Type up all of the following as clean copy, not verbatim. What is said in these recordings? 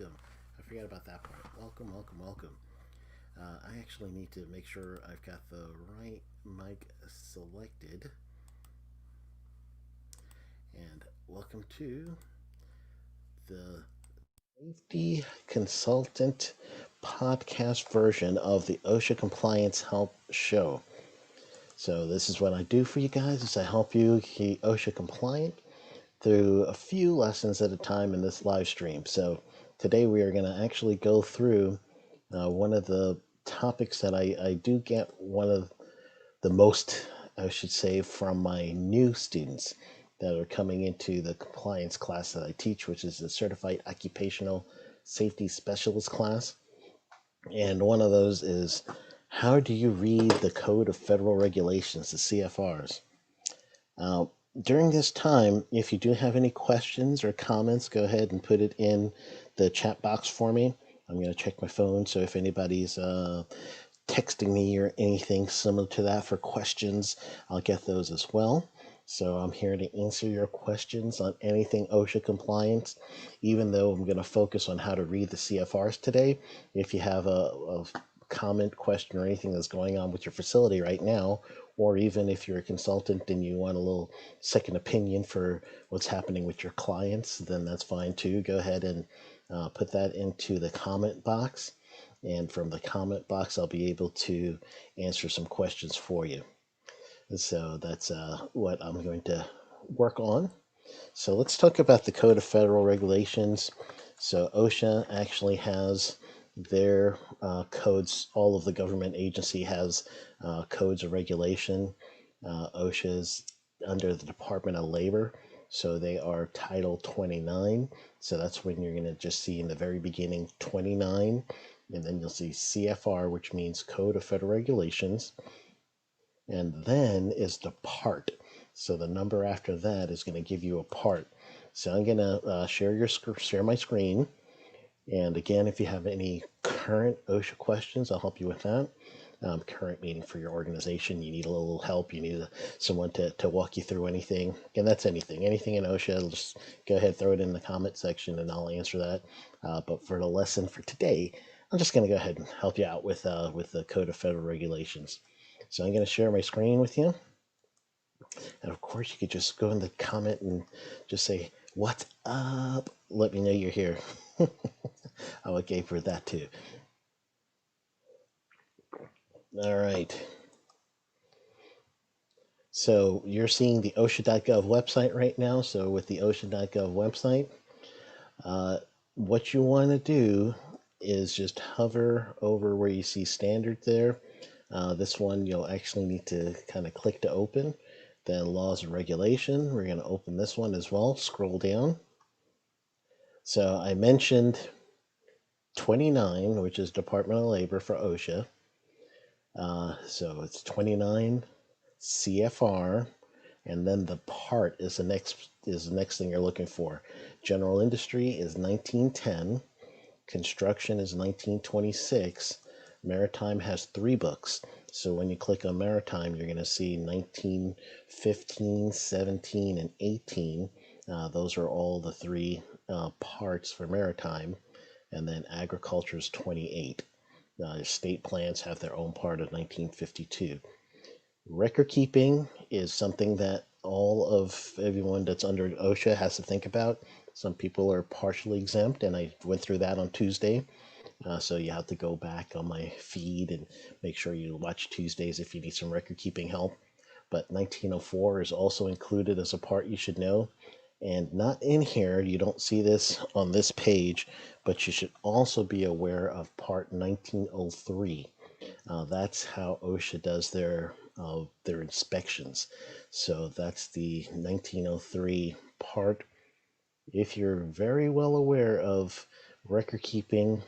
welcome. I forgot about that part. Welcome, welcome, welcome. I actually need to make sure I've got the right mic selected. And welcome to the Safety Consultant podcast version of the OSHA Compliance Help Show. So this is what I do for you guys is I help you keep OSHA compliant through a few lessons at a time in this live stream. So today we are going to actually go through one of the topics that I do get one of the most, I should say, from my new students that are coming into the compliance class that I teach, which is the Certified Occupational Safety Specialist class. And one of those is, how do you read the Code of Federal Regulations, the CFRs? During this time, if you do have any questions or comments, go ahead and put it in the chat box for me. I'm going to check my phone, so if anybody's texting me or anything similar to that for questions, I'll get those as well. So I'm here to answer your questions on anything OSHA compliance, even though I'm going to focus on how to read the CFRs today. If you have a comment, question, or anything that's going on with your facility right now, or even if you're a consultant and you want a little second opinion for what's happening with your clients, then that's fine too. Go ahead and put that into the comment box. And from the comment box, I'll be able to answer some questions for you. So that's what I'm going to work on. So let's talk about the Code of Federal Regulations. So OSHA actually has their codes. All of the government agency has codes of regulation. OSHA is under the Department of Labor, so they are Title 29. So that's when you're going to just see in the very beginning 29, and then you'll see CFR, which means Code of Federal Regulations, and then is the part. So the number after that is going to give you a part. So I'm going to share my screen. And again, if you have any current OSHA questions, I'll help you with that. Current meaning for your organization, you need a little help, you need someone to walk you through anything. And that's anything in OSHA, just go ahead, throw it in the comment section and I'll answer that. But for the lesson for today, I'm just going to go ahead and help you out with the Code of Federal Regulations. So I'm going to share my screen with you. And of course, you could just go in the comment and just say, "What's up?" Let me know you're here. I'm okay for that too. All right. So you're seeing the OSHA.gov website right now. So with the OSHA.gov website, what you want to do is just hover over where you see standard there. This one you'll actually need to kind of click to open. Then laws and regulation, we're going to open this one as well. Scroll down. So I mentioned 29, which is Department of Labor for OSHA. So it's 29 CFR, and then the part is the next thing you're looking for. General industry is 1910, construction is 1926, maritime has 3 books. So when you click on maritime, you're going to see 1915, 17, and 18. Those are all the 3 parts for maritime. And then agriculture is 28. State plans have their own part of 1952. Record keeping is something that all of everyone that's under OSHA has to think about. Some people are partially exempt, and I went through that on Tuesday. So you have to go back on my feed and make sure you watch Tuesdays if you need some record keeping help. But 1904 is also included as a part you should know. And not in here, you don't see this on this page, but you should also be aware of part 1903. That's how OSHA does their inspections. So that's the 1903 part. If you're very well aware of record keeping,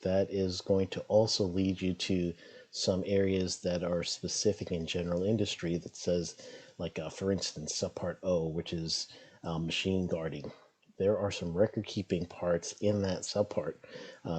that is going to also lead you to some areas that are specific in general industry that says, like for instance, Subpart O, which is machine guarding. There are some record keeping parts in that subpart.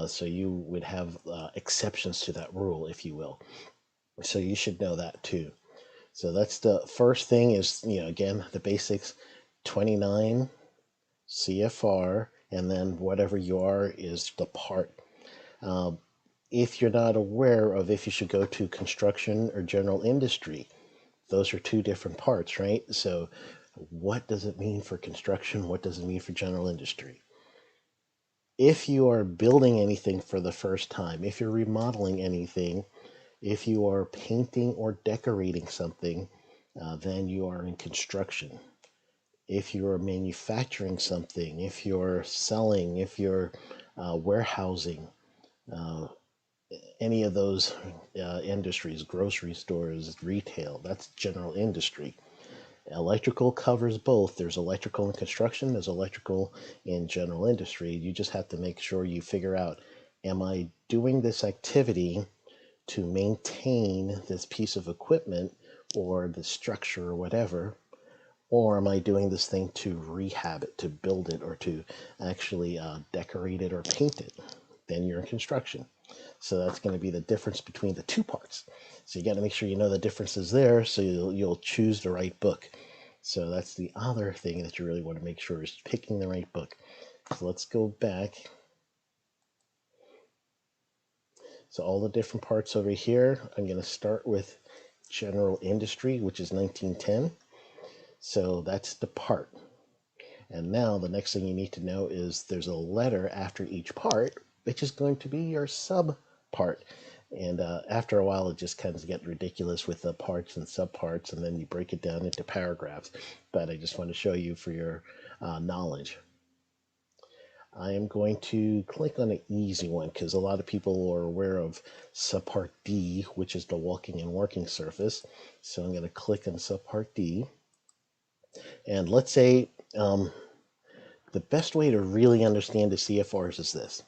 So you would have exceptions to that rule, if you will. So you should know that too. So that's the first thing is, again, the basics, 29 CFR, and then whatever you are is the part. If you're not aware of if you should go to construction or general industry, those are two different parts, right? So what does it mean for construction? What does it mean for general industry? If you are building anything for the first time, if you're remodeling anything, if you are painting or decorating something, then you are in construction. If you're manufacturing something, if you're selling, if you're warehousing, uh, any of those industries, grocery stores, retail, that's general industry. Electrical covers both. There's electrical in construction, there's electrical in general industry. You just have to make sure you figure out, am I doing this activity to maintain this piece of equipment or the structure or whatever? Or am I doing this thing to rehab it, to build it, or to actually decorate it or paint it? Then you're in construction. So that's going to be the difference between the two parts. So you got to make sure you know the differences there so you'll choose the right book. So that's the other thing that you really want to make sure is picking the right book. So let's go back. So all the different parts over here, I'm going to start with general industry, which is 1910. So that's the part. And now the next thing you need to know is there's a letter after each part, which is going to be your sub part. And after a while, it just kind of gets ridiculous with the parts and subparts, and then you break it down into paragraphs. But I just want to show you for your knowledge. I am going to click on an easy one because a lot of people are aware of Subpart D, which is the walking and working surface. So I'm going to click on Subpart D. And let's say the best way to really understand the CFRs is this.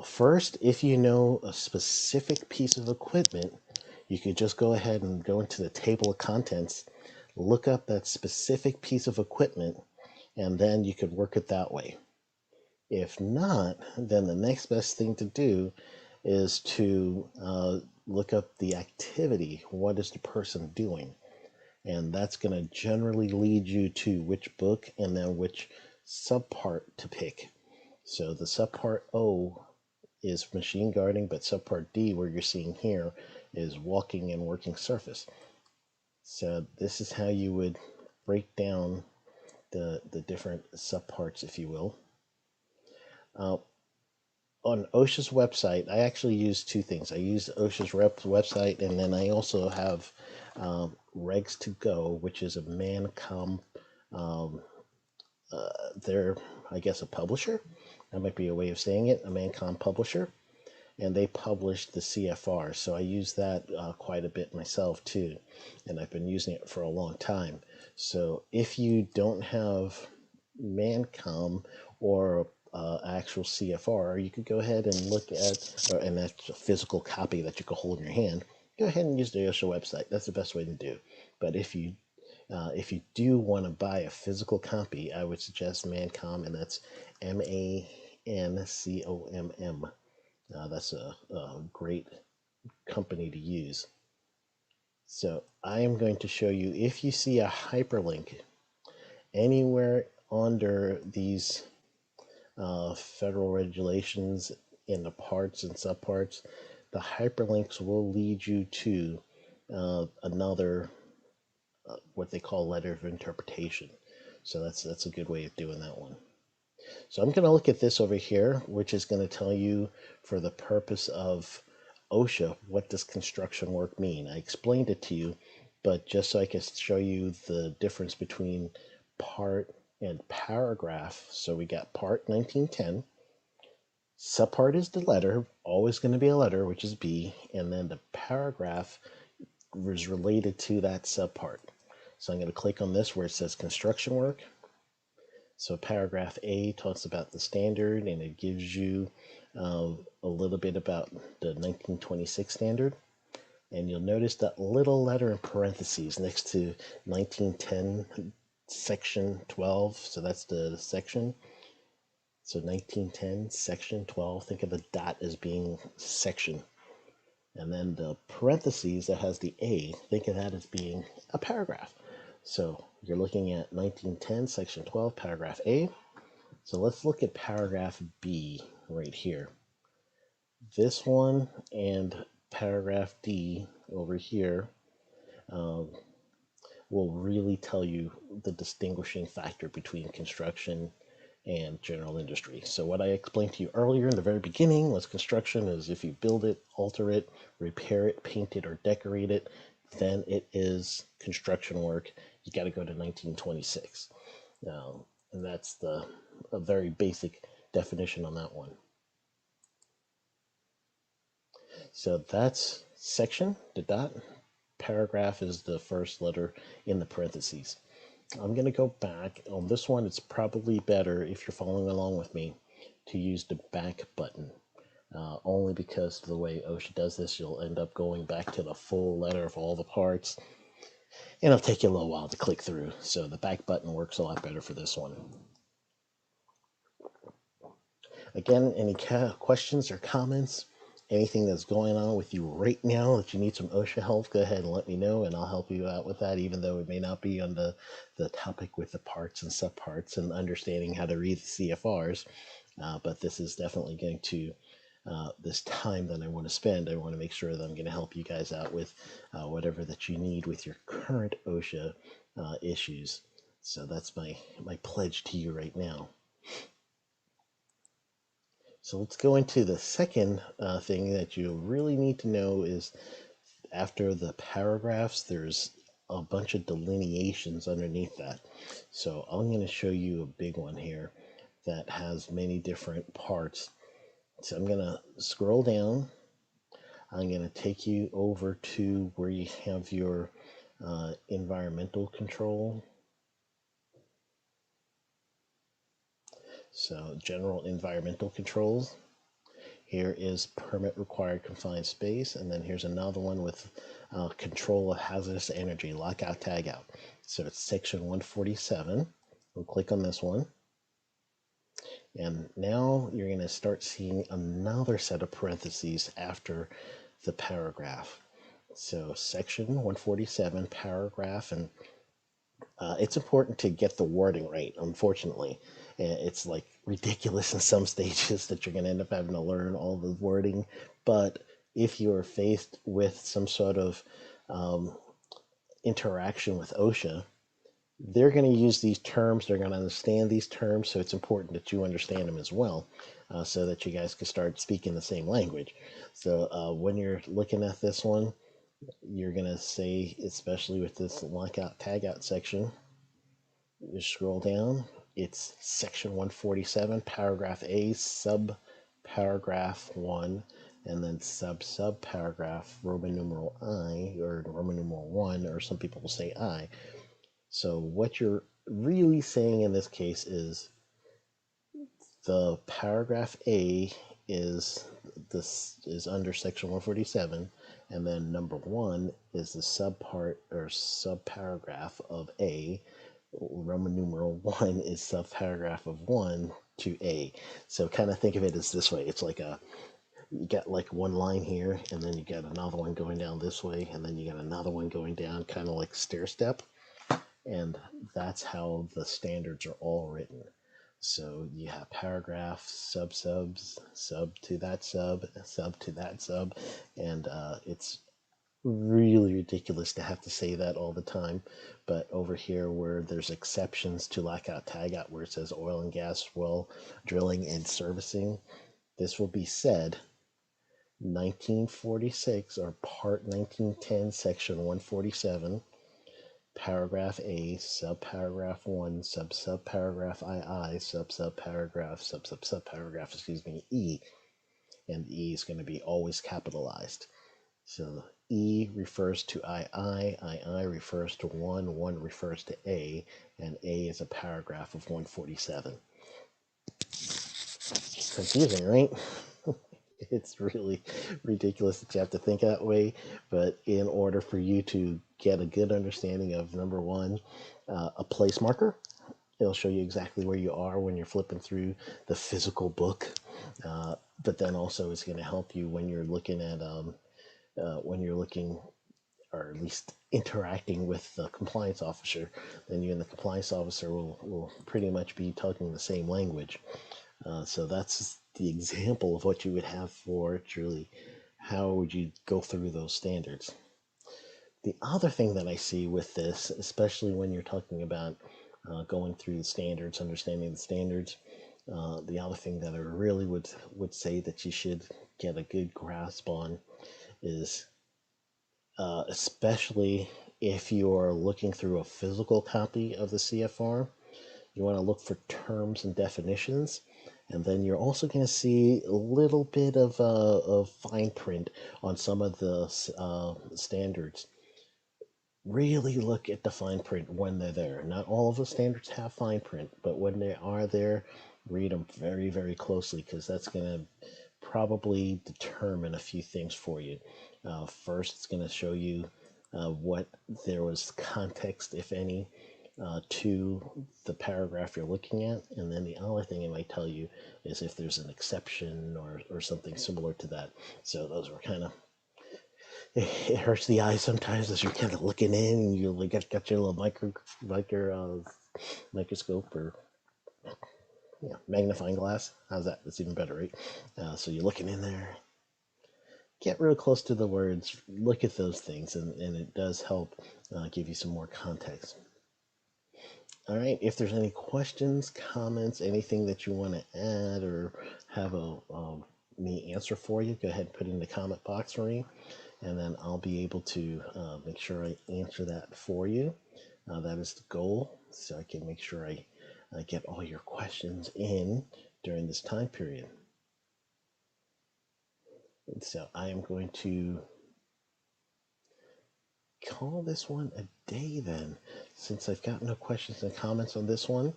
First, if you know a specific piece of equipment, you could just go ahead and go into the table of contents, look up that specific piece of equipment, and then you could work it that way. If not, then the next best thing to do is to look up the activity. What is the person doing? And that's going to generally lead you to which book and then which subpart to pick. So the subpart O is machine guarding, but subpart D, where you're seeing here, is walking and working surface. So this is how you would break down the different subparts, if you will. On OSHA's website, I actually use two things. I use OSHA's website, and then I also have Regs to Go, which is a Mancom. They're, I guess, a publisher. That might be a way of saying it, a Mancom publisher. And they publish the CFR. So I use that quite a bit myself too. And I've been using it for a long time. So if you don't have Mancom or actual CFR, you could go ahead and look at, and that's a physical copy that you can hold in your hand. Go ahead and use the OSHA website. That's the best way to do. But if you do want to buy a physical copy, I would suggest Mancom, and that's MANCOMM. That's a great company to use. So I am going to show you, if you see a hyperlink anywhere under these federal regulations in the parts and subparts, the hyperlinks will lead you to another what they call letter of interpretation. So that's a good way of doing that one. So I'm going to look at this over here, which is going to tell you, for the purpose of OSHA, what does construction work mean? I explained it to you, but just so I can show you the difference between part and paragraph. So we got part 1910. Subpart is the letter, always going to be a letter, which is B, and then the paragraph is related to that subpart. So I'm going to click on this where it says construction work. So paragraph A talks about the standard, and it gives you a little bit about the 1926 standard. And you'll notice that little letter in parentheses next to 1910 section 12. So that's the section. So 1910 section 12, think of the dot as being section. And then the parentheses that has the A, think of that as being a paragraph. So you're looking at 1910 section 12 paragraph A. So let's look at paragraph B right here. This one and paragraph D over here um, will really tell you the distinguishing factor between construction and general industry. So what I explained to you earlier in the very beginning was construction is if you build it, alter it, repair it, paint it, or decorate it, then it is construction work. You got to go to 1926. And that's a very basic definition on that one. So that's section, the dot. Paragraph is the first letter in the parentheses. I'm going to go back. On this one, it's probably better, if you're following along with me, to use the back button. Only because of the way OSHA does this, you'll end up going back to the full letter of all the parts. And it'll take you a little while to click through. So the back button works a lot better for this one. Again, any questions or comments? Anything that's going on with you right now that you need some OSHA help, go ahead and let me know, and I'll help you out with that, even though it may not be on the topic with the parts and subparts and understanding how to read the CFRs. But this is definitely going to, this time that I want to spend, I want to make sure that I'm going to help you guys out with whatever that you need with your current OSHA issues. So that's my pledge to you right now. So let's go into the second thing that you really need to know is after the paragraphs, there's a bunch of delineations underneath that. So I'm going to show you a big one here that has many different parts. So I'm going to scroll down. I'm going to take you over to where you have your environmental control. So general environmental controls. Here is permit required confined space, and then here's another one with control of hazardous energy, lockout, tagout. So it's section 147. We'll click on this one. And now you're going to start seeing another set of parentheses after the paragraph. So section 147, paragraph, and it's important to get the wording right, unfortunately. It's like ridiculous in some stages that you're going to end up having to learn all the wording. But if you are faced with some sort of interaction with OSHA, they're going to use these terms. They're going to understand these terms. So it's important that you understand them as well so that you guys can start speaking the same language. So when you're looking at this one, you're going to say, especially with this lockout tagout section, you scroll down, it's section 147, paragraph A, sub paragraph 1, and then sub paragraph Roman numeral I, or Roman numeral 1, or some people will say I. So what you're really saying in this case is the paragraph A is under section 147, and then number 1 is the subpart or subparagraph of A. Roman numeral 1 is subparagraph of 1 to A. So kind of think of it as this way. It's like you got like one line here, and then you got another one going down this way, and then you got another one going down, kind of like stair step. And that's how the standards are all written. So you have paragraphs, subs, sub to that sub to that sub, and it's really ridiculous to have to say that all the time. But over here where there's exceptions to lockout tagout, where it says oil and gas well drilling and servicing, this will be said 1946 or part 1910 section 147, paragraph A, subparagraph 1, subparagraph II, subparagraph, excuse me, E. And E is going to be always capitalized. So E refers to II refers to 1 refers to A, and A is a paragraph of 147. Confusing, right? It's really ridiculous that you have to think that way, but in order for you to get a good understanding of number 1, a place marker, it'll show you exactly where you are when you're flipping through the physical book, but then also it's going to help you when you're looking at or at least interacting with the compliance officer, then you and the compliance officer will pretty much be talking the same language. So that's the example of what you would have for it. Really, how would you go through those standards? The other thing that I see with this, especially when you're talking about going through the standards, understanding the standards, the other thing that I really would say that you should get a good grasp on is, especially if you're looking through a physical copy of the CFR, you want to look for terms and definitions. And then you're also going to see a little bit of fine print on some of the standards. Really look at the fine print when they're there. Not all of the standards have fine print, but when they are there, read them very, very closely, because that's going to probably determine a few things for you. First, it's going to show you what there was context, if any, to the paragraph you're looking at. And then the other thing it might tell you is if there's an exception or something similar to that. So those were kind of, it hurts the eye sometimes as you're kind of looking in and you got your little microscope or magnifying glass. How's that? That's even better, right? So you're looking in there. Get real close to the words. Look at those things, and it does help give you some more context. All right. If there's any questions, comments, anything that you want to add or have me answer for you, go ahead and put it in the comment box for me, and then I'll be able to make sure I answer that for you. That is the goal, so I can make sure I get all your questions in during this time period. And so I am going to call this one a day then, since I've got no questions and comments on this one.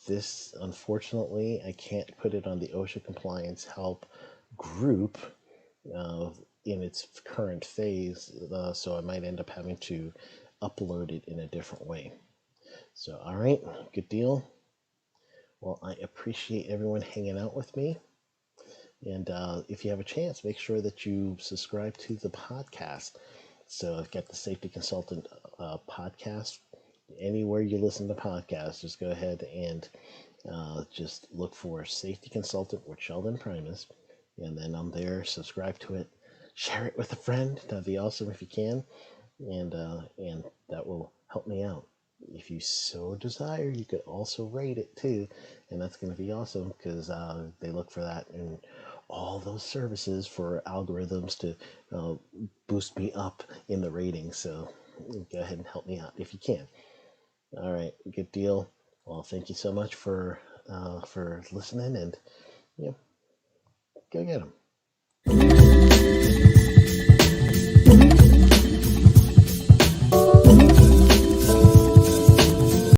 This, unfortunately, I can't put it on the OSHA Compliance Help group in its current phase, so I might end up having to upload it in a different way. So, all right, good deal. Well, I appreciate everyone hanging out with me. And if you have a chance, make sure that you subscribe to the podcast. So I've got the Safety Consultant podcast. Anywhere you listen to podcasts, just go ahead and just look for Safety Consultant with Sheldon Primus. And then I'm there, subscribe to it, share it with a friend. That'd be awesome if you can. And that will help me out. If you so desire, you could also rate it too, and that's going to be awesome, because they look for that in all those services for algorithms to boost me up in the ratings. So go ahead and help me out if you can. All right, good deal. Well, thank you so much for listening, and go get them.